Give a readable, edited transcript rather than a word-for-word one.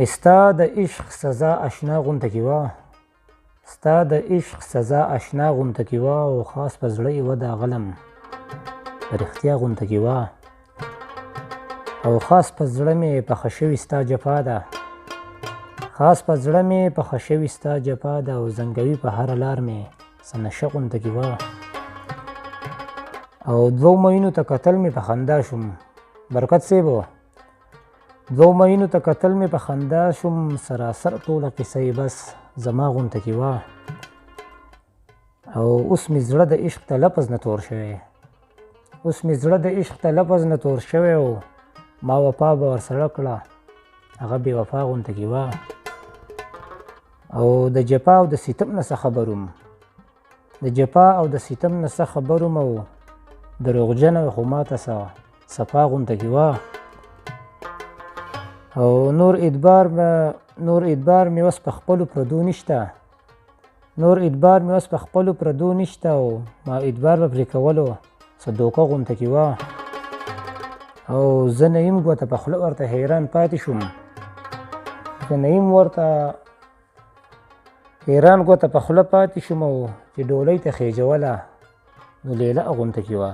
ستا د عشق سزا اشنا غونته کې وه، ستا د عشق سزا اشنا غونته کې وه، او خاص په زړه یې وه دا غلم په رښتیا غونته کې وه، او خاص په زړه مې پخه شوې ستا جفا ده، خاص په زړه مې پخه شوې ستا جفا ده، او زنګوي په هره لار مې څه نشه غونته کې وه، او دوو مینو ته کتل مې په خندا شوم. برکت صیب دوو مینو ته کتل مې په خندا شوم، سراسر ټوله قصه یې بس زما غونته کې وه، او اوس مې زړه د عشق ته لفظ نه تور شوی، اوس مې زړه د عشق ته لفظ نه تور شوی، او ما وفا به ورسره کړه هغه بې وفا غونته کې وه، او د جفا او د ستم نه څه خبر وم، د جفا او د ستم نه څه خبر وم، او دروغجنه خو ماته څه صفا غونته کې وه، او نور ادبار مې اوس په خپلو پردو نشته، نور ادبار مې اوس په خپلو پردو نشته، او ما ادبار به پرې کولو څه دوکه غونته کې وه، او زه نه یم ګوته په خوله ورته حیران پاتې شوم، زه نه یم ورته حیران ګوته په خوله پاتې شوم، او چې ډولۍ ته خېجوله نو لیله غونته کې وه.